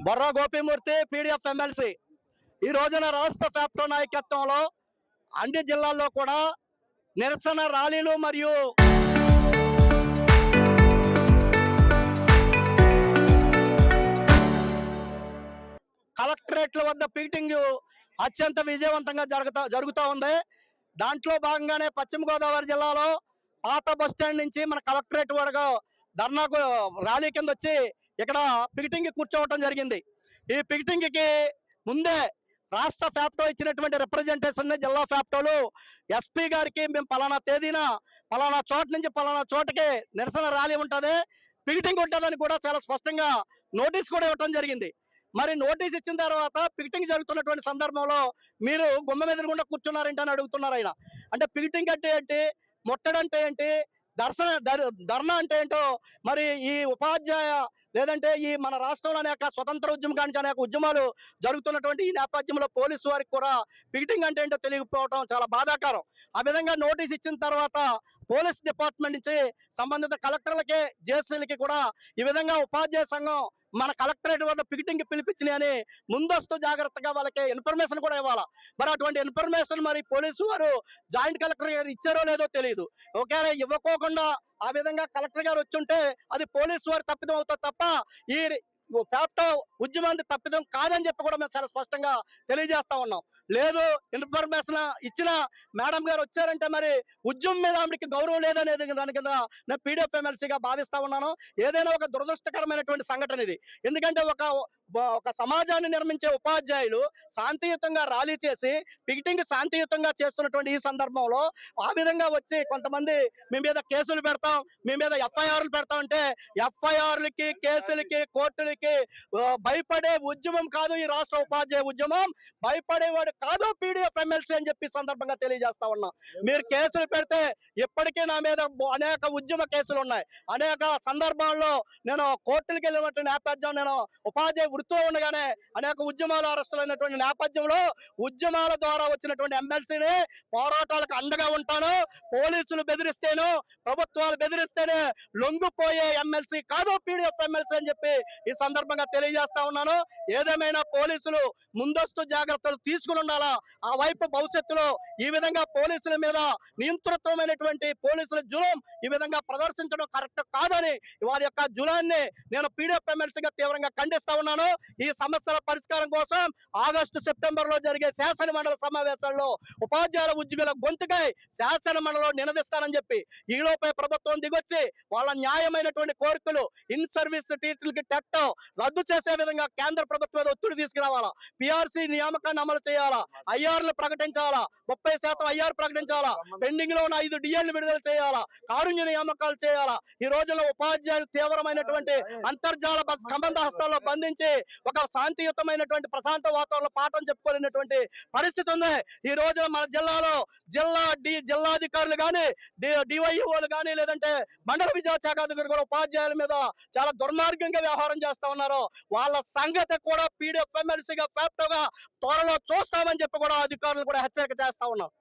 Borra Gopimurthy PDF MLC ఈ రోజున రాష్ట్ర ఫ్యాప్టో నాయకత్వంలో అన్ని జిల్లాల్లో కూడా నిరసన ర్యాలీలు మరియు కలెక్టరేట్ల వద్ద మీటింగ్ అత్యంత విజయవంతంగా జరుగుతూ ఉంది. దాంట్లో భాగంగానే పశ్చిమ గోదావరి జిల్లాలో పాత బస్టాండ్ నుంచి మన కలెక్టరేట్ వరకు ధర్నాకు ర్యాలీ కింద వచ్చి ఇక్కడ పికెటింగ్ కూర్చోవటం జరిగింది. ఈ పికెటింగ్కి ముందే రాష్ట్ర ఫ్యాప్టో ఇచ్చినటువంటి రిప్రజెంటేషన్ జిల్లా ఫ్యాప్టోలు ఎస్పీ గారికి మేము పలానా తేదీన పలానా చోట నుంచి పలానా చోటకి నిరసన ర్యాలీ ఉంటుంది, పికెటింగ్ ఉంటుందని కూడా చాలా స్పష్టంగా నోటీస్ కూడా ఇవ్వటం జరిగింది. మరి నోటీస్ ఇచ్చిన తర్వాత పికెటింగ్ జరుగుతున్నటువంటి సందర్భంలో మీరు గుమ్మ ఎదురుగుండా కూర్చున్నారేంటని అడుగుతున్నారు ఆయన. అంటే పికెటింగ్ అంటే ఏంటి, ముట్టడంటే ఏంటి, ధర్నా అంటే ఏంటో మరి ఈ ఉపాధ్యాయ లేదంటే ఈ మన రాష్ట్రంలో అనేక స్వతంత్ర ఉద్యమం కానీ అనేక ఉద్యమాలు జరుగుతున్నటువంటి ఈ నేపథ్యంలో పోలీసు వారికి కూడా పికెటింగ్ అంటే ఏంటో తెలియకపోవడం చాలా బాధాకరం. ఆ విధంగా నోటీస్ ఇచ్చిన తర్వాత పోలీస్ డిపార్ట్మెంట్ నుంచి సంబంధిత కలెక్టర్లకి జేసీలకి కూడా ఈ విధంగా ఉపాధ్యాయ సంఘం మన కలెక్టరేట్ వద్ద పికెటింగ్ పిలిపించినాయి అని ముందస్తు జాగ్రత్తగా వాళ్ళకి ఇన్ఫర్మేషన్ కూడా ఇవ్వాలా. మరి అటువంటి ఇన్ఫర్మేషన్ మరి పోలీసు వారు జాయింట్ కలెక్టర్ గారు ఇచ్చారో లేదో తెలియదు. ఒకవేళ ఇవ్వకోకుండా ఆ విధంగా కలెక్టర్ గారు వచ్చుంటే అది పోలీసు వారు తప్పిదం అవుతుంది తప్ప ఈ ఫ్యాప్టో ఉద్యమాన్ని తప్పిదం కాదని చెప్పి కూడా మేము చాలా స్పష్టంగా తెలియజేస్తా ఉన్నాం. లేదు ఇన్ఫర్మేషన్ ఇచ్చిన మేడం గారు వచ్చారంటే మరి ఉద్యమం మీద ఆవిడకి గౌరవం లేదనేది దాని కింద నేను పీడీఎఫ్ ఎమ్మెల్సీగా భావిస్తా ఉన్నాను. ఏదైనా ఒక దురదృష్టకరమైనటువంటి సంఘటన ఇది. ఎందుకంటే ఒక సమాజాన్ని నిర్మించే ఉపాధ్యాయులు శాంతియుతంగా ర్యాలీ చేసి పికెటింగ్ శాంతియుతంగా చేస్తున్నటువంటి ఈ సందర్భంలో ఆ విధంగా వచ్చి కొంతమంది మీ మీద కేసులు పెడతాం, మీ మీద ఎఫ్ఐఆర్లు పెడతాం అంటే ఎఫ్ఐఆర్లకి కేసులకి కోర్టులకి భయపడే ఉద్యమం కాదు ఈ రాష్ట్ర ఉపాధ్యాయ ఉద్యమం. భయపడేవాడు కాదు పీడీఎఫ్ ఎమ్మెల్సీ అని చెప్పి సందర్భంగా తెలియజేస్తా ఉన్నా. మీరు కేసులు పెడితే ఇప్పటికే నా మీద అనేక ఉద్యమ కేసులు ఉన్నాయి. అనేక సందర్భాల్లో నేను కోర్టులకు వెళ్ళినటువంటి నేపథ్యం, నేను ఉపాధ్యాయ వృత్తిలో ఉండగానే అనేక ఉద్యమాలు అరెస్టులైనటువంటి నేపథ్యంలో ఉద్యమాల ద్వారా వచ్చినటువంటి ఎమ్మెల్సీని పోరాటాలకు అండగా ఉంటాను. పోలీసులు బెదిరిస్తేను ప్రభుత్వాలు బెదిరిస్తేనే లొంగిపోయే ఎమ్మెల్సీ కాదు పీడీఎఫ్ ఎమ్మెల్సీ అని చెప్పి ఈ సందర్భంగా తెలియజేస్తా ఉన్నాను. ఏదేమైనా పోలీసులు ముందస్తు జాగ్రత్తలు తీసుకుని ఉండాలా. ఆ వైపు భవిష్యత్తులో ఈ విధంగా పోలీసుల మీద నియంతృత్వమైనటువంటి పోలీసుల జులుం ఈ విధంగా ప్రదర్శించడం కరెక్ట్ కాదని వారి యొక్క జులాన్ని నేను పీడీఎఫ్ ఎమ్మెల్సీగా తీవ్రంగా ఖండిస్తా ఉన్నాను. ఈ సమస్యల పరిష్కారం కోసం ఆగస్టు సెప్టెంబర్ లో జరిగే శాసన మండలి సమావేశాల్లో ఉపాధ్యాయుల ఉద్యమాల గొంతుకై శాసన మండలిలో నినదిస్తానని చెప్పి ఈలోపై ప్రభుత్వం దిగొచ్చి వాళ్ళ న్యాయమైనటువంటి కోరికలు ఇన్ సర్వీస్ టీచర్లకి టెట్ రద్దు చేసే విధంగా కేంద్ర ప్రభుత్వం మీద ఒత్తిడి తీసుకురావాలా. పిఆర్సీ నియామకాన్ని అమలు చేయాలా, ఐఆర్లు ప్రకటించాలా, 30% ఐఆర్ ప్రకటించాలా, పెండింగ్ లో ఉన్న 5 డిఎల్లు విడుదల చేయాలా, కారుణ్య నియామకాలు చేయాలా. ఈ రోజుల్లో ఉపాధ్యాయులు తీవ్రమైనటువంటి అంతర్జాల సంబంధ హస్తాల్లో బంధించి ఒక శాంతియుతమైనటువంటి ప్రశాంత వాతావరణంలో పాఠం చెప్పుకోలేనటువంటి పరిస్థితి ఉంది. ఈ రోజు మన జిల్లాలో జిల్లాధికారులు కానీ డివైఓలు కానీ లేదంటే మండల విద్యాశాఖ అధికారులు కూడా ఉపాధ్యాయుల మీద చాలా దుర్మార్గంగా వ్యవహారం చేస్తా ఉన్నారు. వాళ్ళ సంగతి కూడా పీడీఎఫ్ ఎమ్మెల్సీగా ఫ్యాప్టోగా త్వరలో చూస్తామని చెప్పి కూడా అధికారులు కూడా హెచ్చరిక చేస్తా ఉన్నాం.